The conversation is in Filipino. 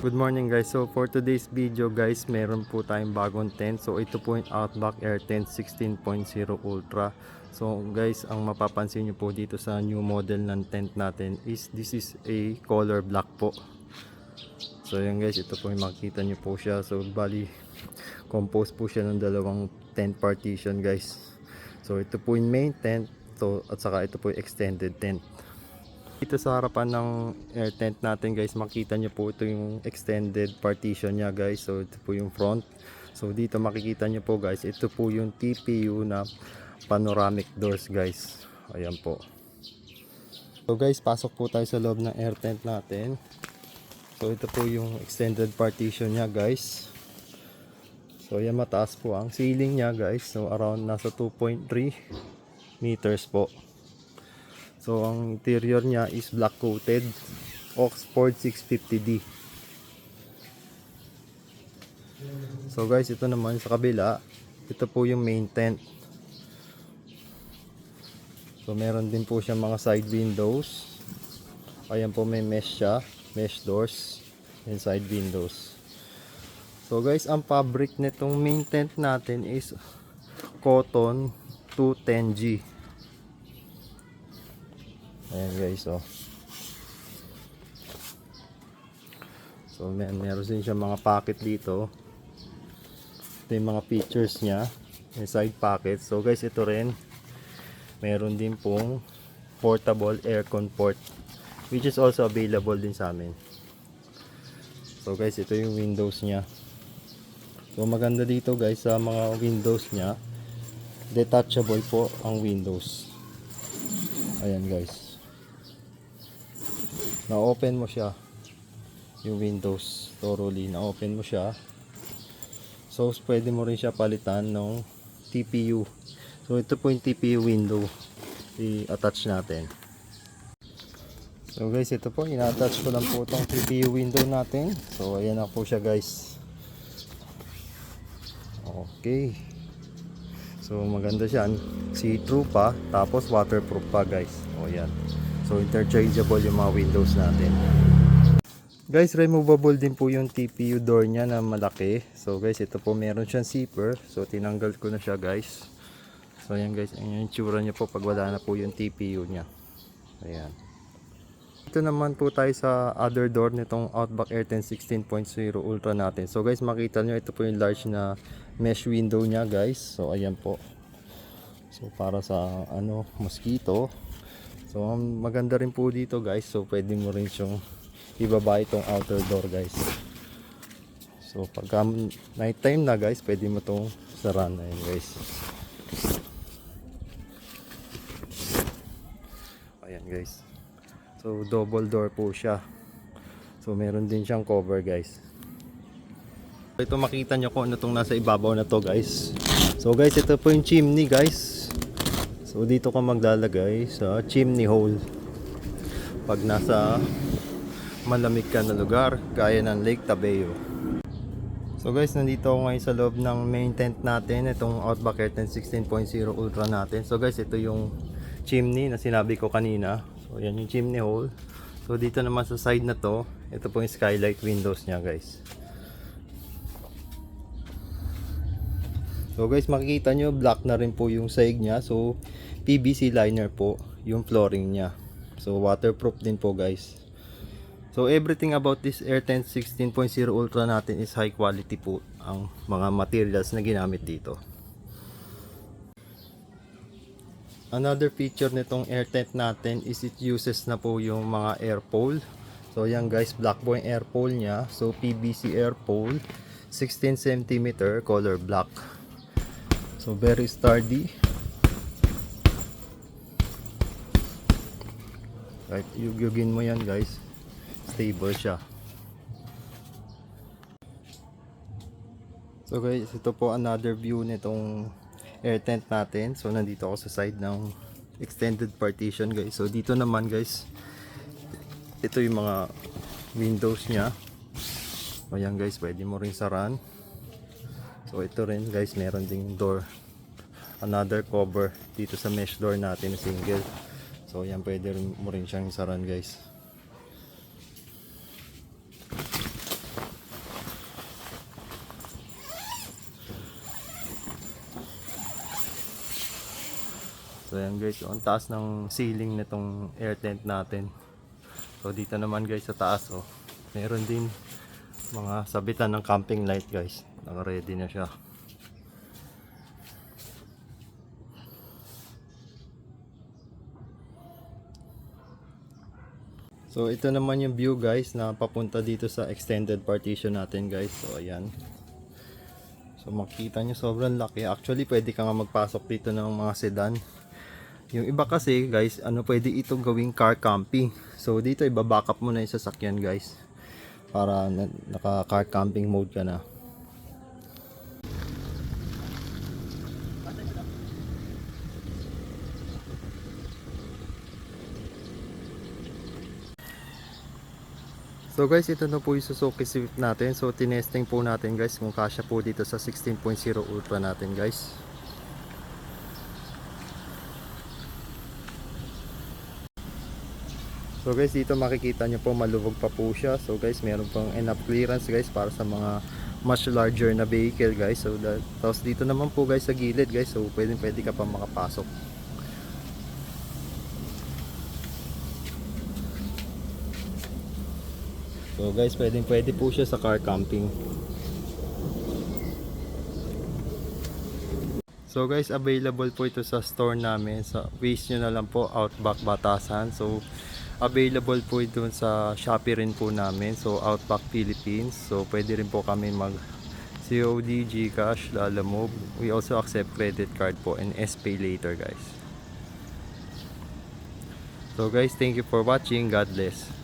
Good morning guys. So for today's video guys, meron po tayong bagong tent. So ito po yung Outback Air Tent 16.0 Ultra. So guys, ang mapapansin nyo po dito sa new model ng tent natin is this is a color black po. So yan guys, ito po yung makikita nyo po siya. So bali, composed po siya ng dalawang tent partition guys. So ito po yung main tent at saka ito po yung extended tent. Dito sa harapan ng air tent natin guys, makita nyo po ito yung extended partition nya guys. So ito po yung front. So dito makikita nyo po guys, ito po yung TPU na panoramic doors guys. Ayan po. So guys, pasok po tayo sa loob ng air tent natin. So ito po yung extended partition nya guys. So yan, mataas po ang ceiling nya guys. So around nasa 2.3 meters po. So ang interior niya is black coated Oxford 650D. So guys, ito naman sa kabila, ito po yung main tent. So meron din po siya mga side windows. Ayan po, may mesh siya, mesh doors and side windows. So guys, ang fabric nitong main tent natin is cotton 210G. Ayan guys, oh. So meron din siya mga pocket dito. Ito yung mga features niya, yung side pocket. So guys, ito rin, meron din pong portable aircon port, which is also available din sa amin. So guys, ito yung windows niya. So maganda dito guys, sa mga windows niya, detachable po ang windows. Ayan guys, na-open mo siya, yung windows thoroughly, na-open mo siya. So pwede mo rin siya palitan ng TPU. So ito po yung TPU window, i-attach natin. So guys, ito po, ina-attach ko lang po itong TPU window natin. So ayan na po siya guys. Okay, so maganda siya, see-through pa, tapos waterproof pa guys. O yan, so interchangeable yung mga windows natin. Guys, removable din po yung TPU door nya na malaki. So guys, ito po meron siyang zipper. So tinanggal ko na siya guys. So ayan guys, ayan yung tsura nya po pag wala na po yung TPU nya. Ayan. Ito naman po tayo sa other door nitong Outback Air Tent 16.0 Ultra natin. So guys, makita nyo, ito po yung large na mesh window nya guys. So ayan po. So para sa mosquito. So maganda rin po dito guys. So pwede mo rin siyang ibaba itong outer door guys. So pagka night time na guys, pwede mo itong saran. Ayan guys. Ayan guys. So double door po siya. So meron din siyang cover guys. Ito makita nyo kung ano itong nasa ibabaw na to guys. So guys, ito po yung chimney guys. So dito ka maglalagay sa chimney hole pag nasa malamig ka na lugar gaya ng Lake Tabeo. So guys, nandito ako ngayon sa loob ng main tent natin, itong Outback Air Tent 16.0 Ultra natin. So guys, ito yung chimney na sinabi ko kanina. So yan yung chimney hole. So dito naman sa side na to, ito po yung skylight windows nya guys. So guys, makikita nyo, black na rin po yung sahig nya. So PVC liner po yung flooring nya. So waterproof din po guys. So everything about this Air Tent 16.0 Ultra natin is high quality po ang mga materials na ginamit dito. Another feature nitong air tent natin is it uses na po yung mga air pole. So yan guys, black po yung air pole nya. So PVC air pole, 16 cm, color black. So very sturdy. Right, yugyugin mo yan guys, stable siya. So guys, ito po another view nitong air tent natin. So nandito ako sa side ng extended partition guys. So dito naman guys, ito yung mga windows nya. O yan guys, pwede mo rin saran. So ito rin guys, meron ding door, another cover dito sa mesh door natin na single. So yan, pwede mo rin siyang saran guys. So ayan guys, so, ang taas ng ceiling nitong air tent natin. So dito naman guys sa taas, oh, meron din mga sabitan ng camping light guys. Naka-ready na siya. So ito naman yung view guys na papunta dito sa extended partition natin guys. So ayan. So makita nyo sobrang laki. Actually pwede ka nga magpasok dito ng mga sedan. Yung iba kasi guys, pwede itong gawing car camping. So dito iba-back up mo na yung sasakyan guys. Para naka car camping mode ka na. So guys, ito na po yung Suzuki Swift natin. So tinesting po natin guys kung kasya po dito sa 16.0 Ultra natin guys. So guys, dito makikita nyo po malubog pa po siya. So guys, meron pang enough clearance guys para sa mga much larger na vehicle guys. So tapos dito naman po guys sa gilid guys. So pwede ka pa makapasok. So guys, pwede po siya sa car camping. So guys, available po ito sa store namin. Sa Waze nyo na lang po, Outback Batasan. So available po ito sa Shopee rin po namin. So Outback Philippines. So pwede rin po kami mag COD, GCash, Lalamove. We also accept credit card po and SPay later guys. So guys, thank you for watching. God bless.